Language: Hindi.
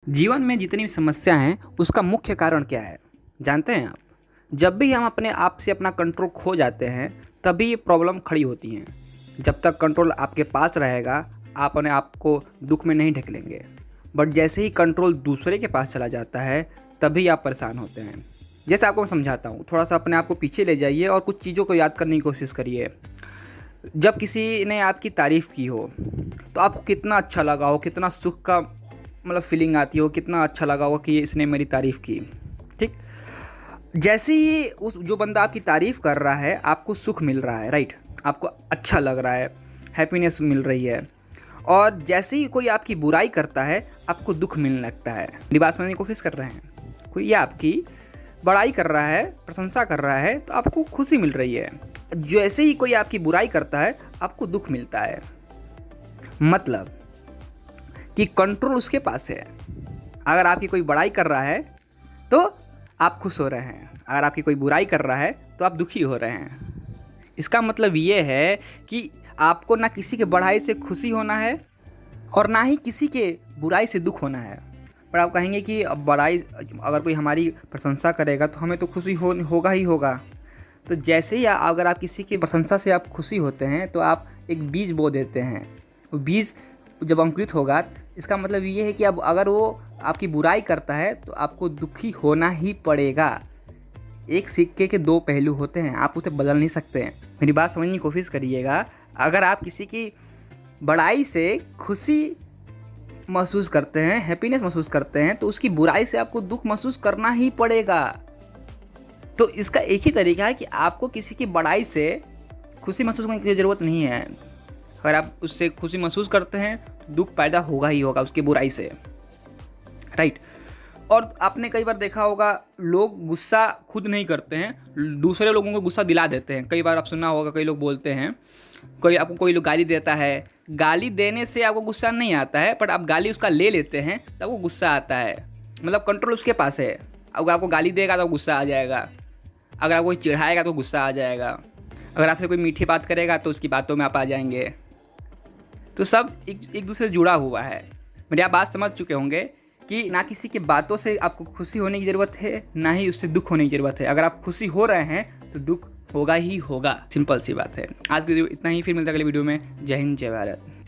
जीवन में जितनी भी समस्या हैं उसका मुख्य कारण क्या है जानते हैं आप? जब भी हम अपने आप से अपना कंट्रोल खो जाते हैं तभी ये प्रॉब्लम खड़ी होती हैं। जब तक कंट्रोल आपके पास रहेगा आप अपने आप को दुख में नहीं ढकेलेंगे, बट जैसे ही कंट्रोल दूसरे के पास चला जाता है तभी आप परेशान होते हैं। जैसे आपको मैं समझाता हूँ, थोड़ा सा अपने आप को पीछे ले जाइए और कुछ चीज़ों को याद करने की कोशिश करिए। जब किसी ने आपकी तारीफ़ की हो तो आपको कितना अच्छा लगा हो, कितना सुख का फीलिंग आती हो, कितना अच्छा लगा हो कि इसने मेरी तारीफ़ की। ठीक, जैसे ही उस जो बंदा आपकी तारीफ़ कर रहा है आपको सुख मिल रहा है, राइट, आपको अच्छा लग रहा है, हैप्पीनेस मिल रही है। और जैसे ही कोई आपकी बुराई करता है आपको दुख मिलने लगता है। मेरी बात समझने की कोशिश कर रहे हैं? कोई आपकी बड़ाई कर रहा है, प्रशंसा कर रहा है तो आपको खुशी मिल रही है। जैसे ही कोई आपकी बुराई करता है आपको दुख मिलता है। मतलब कि कंट्रोल उसके पास है। अगर आपकी कोई बड़ाई कर रहा है तो आप खुश हो रहे हैं, अगर आपकी कोई बुराई कर रहा है तो आप दुखी हो रहे हैं। इसका मतलब ये है कि आपको ना किसी के बड़ाई से खुशी होना है और ना ही किसी के बुराई से दुख होना है। पर आप कहेंगे कि अब बड़ाई, अगर कोई हमारी प्रशंसा करेगा तो हमें तो खुशी होगा ही होगा। तो जैसे ही अगर आप किसी की प्रशंसा से आप खुशी होते हैं तो आप एक बीज बो देते हैं। वो बीज जब अंकुरित होगा इसका मतलब ये है कि अब अगर वो आपकी बुराई करता है तो आपको दुखी होना ही पड़ेगा। एक सिक्के के दो पहलू होते हैं, आप उसे बदल नहीं सकते हैं। मेरी बात समझने की कोशिश करिएगा। अगर आप किसी की बड़ाई से खुशी महसूस करते हैं, हैप्पीनेस महसूस करते हैं, तो उसकी बुराई से आपको दुख महसूस करना ही पड़ेगा। तो इसका एक ही तरीका है कि आपको किसी की बड़ाई से खुशी महसूस करने की ज़रूरत नहीं है। अगर आप उससे खुशी महसूस करते हैं तो दुख पैदा होगा ही होगा उसकी बुराई से, राइट। और आपने कई बार देखा होगा लोग गुस्सा खुद नहीं करते हैं, दूसरे लोगों को गुस्सा दिला देते हैं। कई बार आप सुना होगा, कई लोग बोलते हैं, कोई लोग गाली देता है, गाली देने से आपको गुस्सा नहीं आता है, बट आप गाली उसका ले लेते हैं तो आपको गुस्सा आता है। मतलब कंट्रोल उसके पास है। अगर आपको गाली देगा तो गुस्सा आ जाएगा, अगर आपको कोई चिढ़ाएगा तो गुस्सा आ जाएगा, अगर आपसे कोई मीठी बात करेगा तो उसकी बातों में आप आ जाएंगे। तो सब एक दूसरे से जुड़ा हुआ है। मेरी आप बात समझ चुके होंगे कि ना किसी की बातों से आपको खुशी होने की ज़रूरत है, ना ही उससे दुख होने की ज़रूरत है। अगर आप खुशी हो रहे हैं तो दुख होगा ही होगा। सिंपल सी बात है। आज की वीडियो इतना ही, फिर मिलता है अगले वीडियो में। जय हिंद, जय भारत।